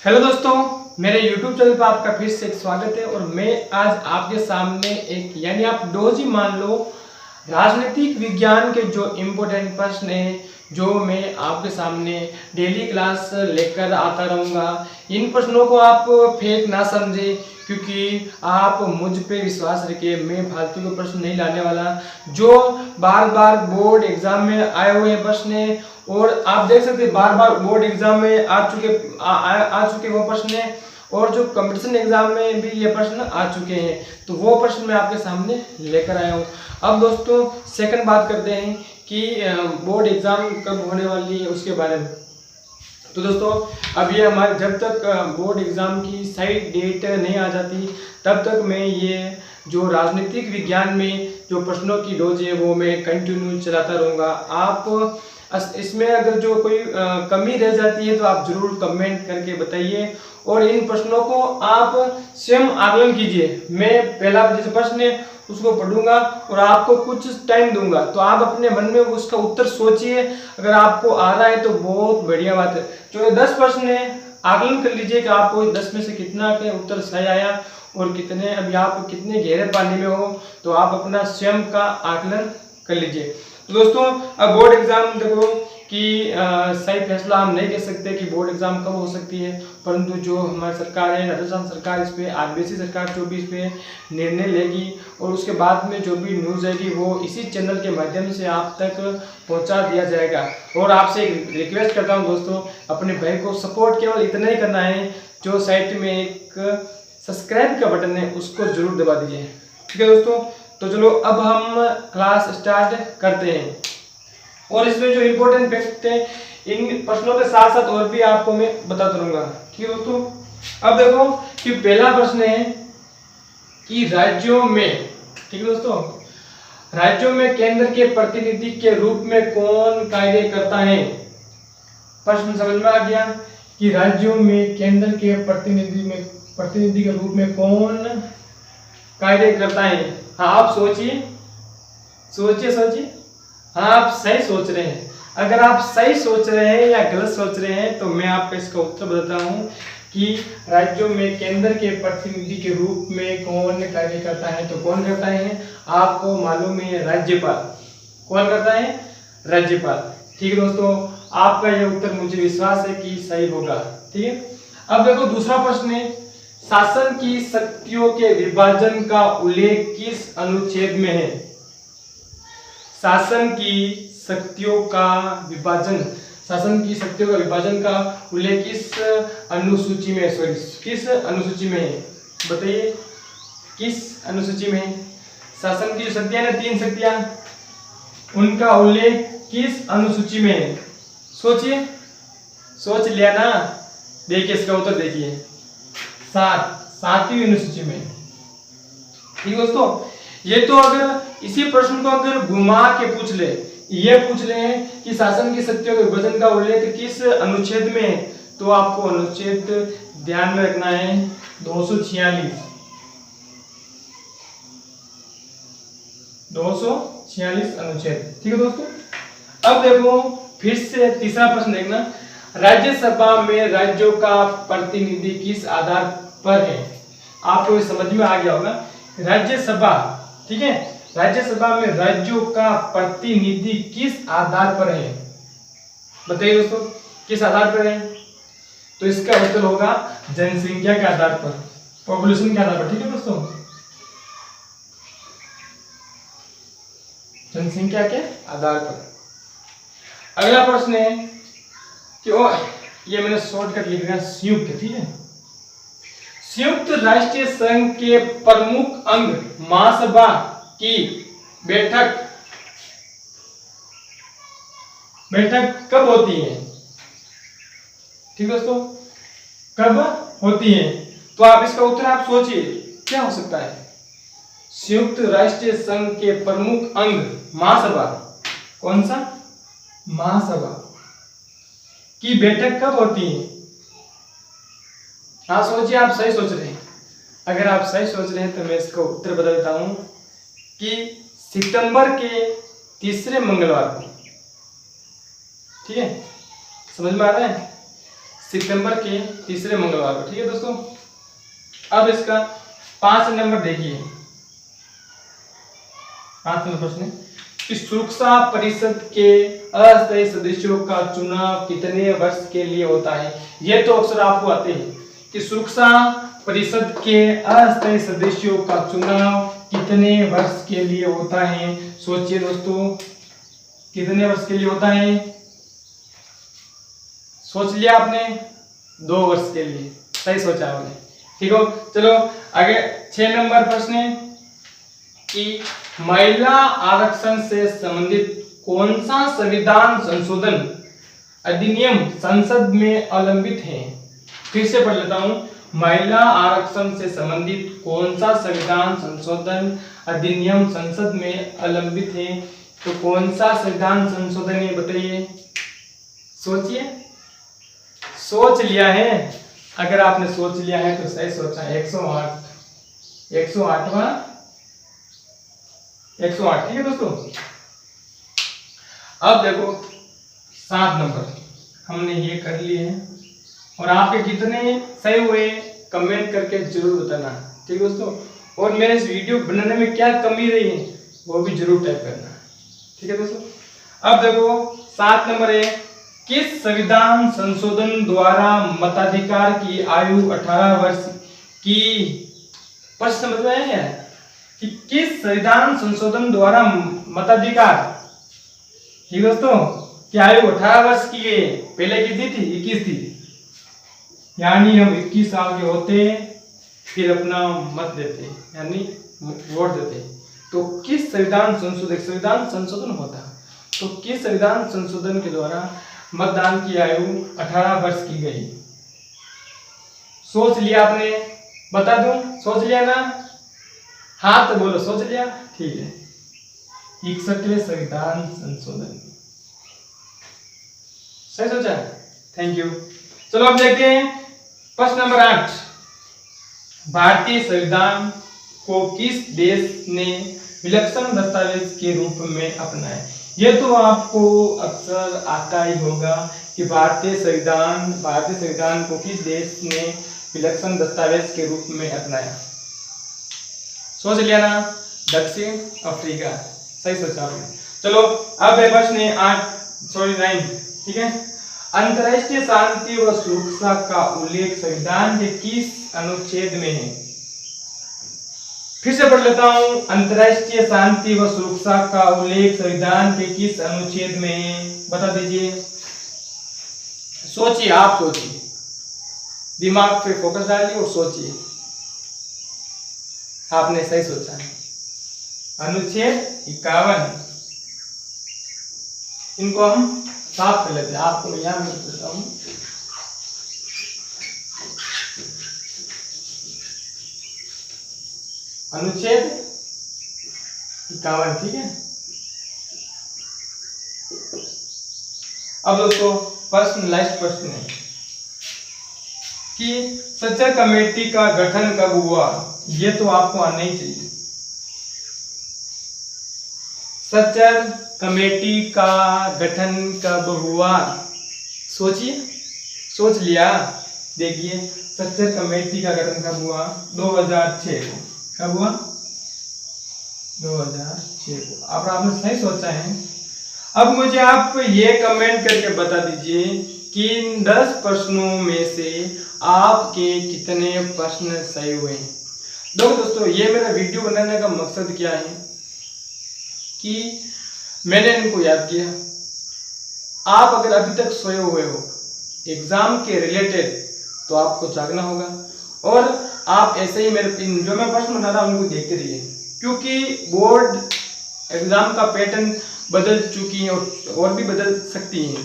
Hello दोस्तों, मेरे YouTube channel पर आपका फिर से एक स्वागत है। और मैं आज आपके सामने एक यानी आप डोज ही मान लो राजनीतिक विज्ञान के जो इम्पोर्टेंट प्रश्न हैं जो मैं आपके सामने डेली क्लास लेकर आता रहूँगा। इन प्रश्नों को आप फेक ना समझें, क्योंकि आप मुझ पे विश्वास रखिए, मैं फालतू के प्रश्न नहीं लाने वाला। जो बार बार बोर्ड एग्जाम में आए हुए प्रश्न हैं और आप देख सकते हैं बार बार बोर्ड एग्जाम में आ चुके वो प्रश्न हैं, और जो कंपटीशन एग्जाम में भी ये प्रश्न आ चुके हैं, तो वो प्रश्न मैं आपके सामने लेकर आया हूँ। अब दोस्तों सेकंड बात करते हैं कि बोर्ड एग्जाम कब होने वाली है उसके बारे में। तो दोस्तों अब ये हमारे जब तक बोर्ड एग्जाम की सही डेट नहीं आ जाती तब तक मैं ये जो राजनीतिक विज्ञान में जो प्रश्नों की डोज है वो मैं कंटिन्यू चलाता रहूँगा। आप इसमें अगर जो कोई कमी रह जाती है तो आप जरूर कमेंट करके बताइए, और इन प्रश्नों को आप स्वयं आकलन कीजिए। मैं पहला जैसे प्रश्न है उसको पढ़ूंगा और आपको कुछ टाइम दूंगा, तो आप अपने मन में उसका उत्तर सोचिए। अगर आपको आ रहा है तो बहुत बढ़िया बात है। जो 10 प्रश्न है आकलन कर लीजिए कि आपको 10 में से कितना के उत्तर सही आया और कितने, अभी आप कितने गहरे पानी में हो, तो आप अपना स्वयं का आकलन कर लीजिए। तो दोस्तों अब बोर्ड एग्जाम देखो कि सही फैसला हम नहीं कह सकते कि बोर्ड एग्जाम कब हो सकती है, परंतु जो हमारी सरकार है राजस्थान सरकार इस पे आरबीसी सरकार 24 पे निर्णय लेगी, और उसके बाद में जो भी न्यूज़ आएगी वो इसी चैनल के माध्यम से आप तक पहुंचा दिया जाएगा। और आपसे एक रिक्वेस्ट करता हूं दोस्तों, अपने भाई को सपोर्ट केवल इतना ही करना है, जो साइड में एक सब्सक्राइब का बटन है उसको जरूर दबा दीजिए। ठीक है दोस्तों, तो चलो अब हम क्लास स्टार्ट करते हैं। और इसमें जो इम्पोर्टेंट फैक्ट है इन प्रश्नों के साथ साथ और भी आपको मैं बताता रहूंगा। ठीक है दोस्तों, अब देखो कि पहला प्रश्न है कि राज्यों में, ठीक है दोस्तों, राज्यों में केंद्र के प्रतिनिधि के रूप में कौन कार्य करता है। प्रश्न समझ में आ गया कि राज्यों में केंद्र के प्रतिनिधि के रूप में कौन कार्य करता है। हाँ आप सोचिए सोचिए। हाँ आप सही सोच रहे हैं। अगर आप सही सोच रहे हैं या गलत सोच रहे हैं तो मैं आपको इसका उत्तर बताता हूँ कि राज्यों में केंद्र के प्रतिनिधि के रूप में कौन कार्य करता है। तो कौन करता है आपको मालूम है, राज्यपाल। कौन करता है? राज्यपाल। ठीक है दोस्तों, आपका यह उत्तर मुझे विश्वास है कि सही होगा। ठीक है, अब देखो दूसरा प्रश्न है, शासन की शक्तियों के विभाजन का उल्लेख किस अनुच्छेद में है। शासन की शक्तियों का विभाजन का उल्लेख किस अनुसूची में, सॉरी किस अनुसूची में है, बताइए किस अनुसूची में है। शासन की शक्तियां ना, 3 शक्तियां, उनका उल्लेख किस अनुसूची में है। सोचिए, सोच लिया ना, देखिए इसका उत्तर देखिए, 7वीं अनुसूची में। ठीक दोस्तों, ये तो अगर इसी प्रश्न को अगर घुमा के पूछ ले, ये पूछ ले कि शासन की शक्तियों के विभाजन का उल्लेख किस अनुच्छेद में है, तो आपको अनुच्छेद ध्यान में रखना है 246 अनुच्छेद। ठीक है दोस्तों, अब देखो फिर से तीसरा प्रश्न देखना, राज्यसभा में राज्यों का प्रतिनिधि किस आधार पर है। आपको समझ में आ गया होगा, राज्यसभा, ठीक है, राज्यसभा में राज्यों का प्रतिनिधि किस आधार पर है, बताइए दोस्तों किस आधार पर है। तो इसका उत्तर होगा जनसंख्या के आधार पर, पॉपुलेशन के आधार पर। ठीक है दोस्तों, जनसंख्या के आधार पर। अगला प्रश्न है कि ये मैंने शॉर्टकट लिख दिया, संयुक्त। ठीक है, संयुक्त राष्ट्रीय संघ के प्रमुख अंग महासभा की बैठक कब होती है। ठीक दोस्तों, कब होती है, तो आप इसका उत्तर आप सोचिए क्या हो सकता है। संयुक्त राष्ट्रीय संघ के प्रमुख अंग महासभा, कौन सा, महासभा की बैठक कब होती है। हाँ सोचिए, आप सही सोच रहे हैं। अगर आप सही सोच रहे हैं तो मैं इसका उत्तर बता देता हूं कि सितंबर के तीसरे मंगलवार को। ठीक है, समझ में आ रहा है, सितंबर के तीसरे मंगलवार को। ठीक है दोस्तों, अब इसका 5 नंबर देखिए। 5 नंबर प्रश्न है, सुरक्षा परिषद के अस्थायी सदस्यों का चुनाव कितने वर्ष के लिए होता है। ये तो अक्सर आपको आते हैं कि सुरक्षा परिषद के अस्थायी सदस्यों का चुनाव कितने वर्ष के लिए होता है। सोचिए दोस्तों, कितने वर्ष के लिए होता है। सोच लिया आपने, 2 वर्ष के लिए, सही सोचा आपने। ठीक हो, चलो आगे 6 नंबर प्रश्न है कि महिला आरक्षण से संबंधित कौन सा संविधान संशोधन अधिनियम संसद में अलंबित है। फिर से पढ़ लेता हूं, महिला आरक्षण से संबंधित कौन सा संविधान संशोधन अधिनियम संसद में अलंबित है। तो कौन सा संविधान संशोधन है बताइए, सोचिए। सोच लिया है, अगर आपने सोच लिया है तो सही सोचा है। 108 ठीक है दोस्तों। अब देखो 7 नंबर हमने ये कर लिए हैं और आपके कितने सही हुए कमेंट करके जरूर बताना। ठीक है दोस्तों, और मेरे इस वीडियो बनाने में क्या कमी रही है वो भी जरूर टाइप करना। ठीक है दोस्तों, अब देखो 7 नंबर है, किस संविधान संशोधन द्वारा मताधिकार की आयु 18 वर्ष की। प्रश्न समझ में आया है कि किस संविधान संशोधन द्वारा मताधिकार, ठीक दोस्तों, की आयु 18 वर्ष की है। पहले कितनी थी, 21 थी, यानी हम 21 साल के होते फिर अपना मत देते, यानी वोट देते। तो किस संविधान संशोधन होता, तो किस संविधान संशोधन के द्वारा मतदान की आयु 18 वर्ष की गई। सोच लिया आपने, बता दूं, सोच लिया ना, हाँ तो बोलो सोच लिया। ठीक है, 61वें संविधान संशोधन, सही सोचा, थैंक यू। चलो अब देखते हैं प्रश्न नंबर 8, भारतीय संविधान को किस देश ने विलक्षण दस्तावेज के रूप में अपनाया। ये तो आपको अक्सर आता ही होगा कि भारतीय संविधान को किस देश ने विलक्षण दस्तावेज के रूप में अपनाया। सोच लिया ना, दक्षिण अफ्रीका, सही सोचा आपने। चलो अब प्रश्न है 9, ठीक है, अंतर्राष्ट्रीय शांति व सुरक्षा का उल्लेख संविधान के किस अनुच्छेद में है। फिर से पढ़ लेता हूं, अंतर्राष्ट्रीय शांति व सुरक्षा का उल्लेख संविधान के किस अनुच्छेद में है, बता दीजिए। सोचिए, आप सोचिए, दिमाग पे फोकस डालिए और सोचिए। आपने सही सोचा है, अनुच्छेद 51। इनको हम साफ कर लेते हैं, आपको यहां मैं बताता हूं। अनुच्छेद 51, ठीक है। अब दोस्तों प्रश्न, लास्ट प्रश्न है कि सच्चर कमेटी का गठन कब हुआ। ये तो आपको आना ही चाहिए। सच्चर कमेटी का गठन कब हुआ, सोचिए। सोच लिया, देखिए सच्चर कमेटी का गठन कब हुआ, 2006 को। कब हुआ, 2006 को। अब आपने सही सोचा है। अब मुझे आप ये कमेंट करके बता दीजिए कि इन 10 प्रश्नों में से आपके कितने प्रश्न सही हुए। दोस्तों ये मेरा वीडियो बनाने का मकसद क्या है कि मैंने इनको याद किया। आप अगर अभी तक सोए हुए हो एग्जाम के रिलेटेड तो आपको जागना होगा, और आप ऐसे ही मेरे जो मैं प्रश्न बना रहा हूं उनको देखते रहिए, क्योंकि बोर्ड एग्जाम का पैटर्न बदल चुकी है और भी बदल सकती हैं।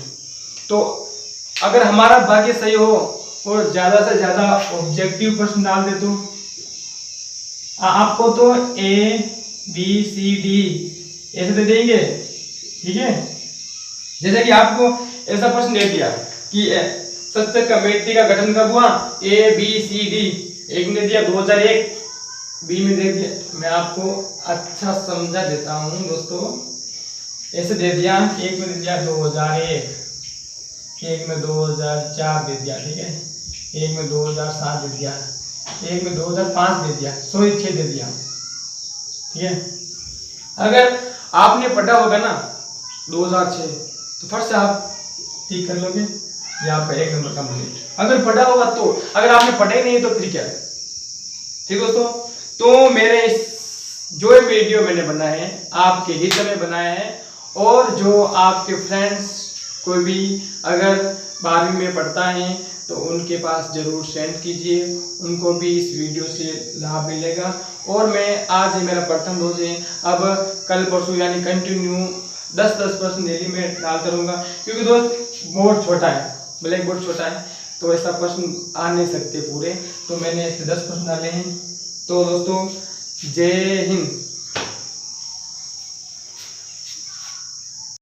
तो अगर हमारा भाग्य सही हो और ज्यादा से ज्यादा ऑब्जेक्टिव प्रश्न डाल दे तो आपको तो ABCD ऐसे दे देंगे, ठीक है। जैसे कि आपको ऐसा प्रश्न दे दिया कि सच्चर कमेटी का गठन कब हुआ, ABCD, एक ने दिया 2001, बी में दे दिया। मैं आपको अच्छा समझा देता हूं दोस्तों, ऐसे दे दिया, एक में दे दिया 2001, एक में 2004 दे दिया, ठीक है, एक में 2007 दे दिया, एक में 2005 दे दिया, 6 दे दिया, ठीक है। अगर आपने पढ़ा होगा ना 2006 तो फट से आप ठीक कर लोगे, ये आपका 1 नंबर का मिलेगा। अगर पढ़ा होगा तो, अगर आपने पढ़ा ही नहीं तो फिर क्या है, ठीक दोस्तों। तो मेरे इस जो ये वीडियो मैंने बनाए हैं आपके हित में बनाए हैं, और जो आपके फ्रेंड्स कोई भी अगर 12वीं में पढ़ता है तो उनके पास जरूर सेंड कीजिए, उनको भी इस वीडियो से लाभ मिलेगा। और मैं आज ही मेरा प्रथम रोज है, अब कल परसों यानी कंटिन्यू 10% डेली में डाल करूँगा, क्योंकि दोस्त बोर्ड छोटा है, ब्लैक बोर्ड छोटा है तो ऐसा प्रश्न आ नहीं सकते पूरे, तो मैंने इसमें 10% डाले हैं। तो दोस्तों जय हिंद।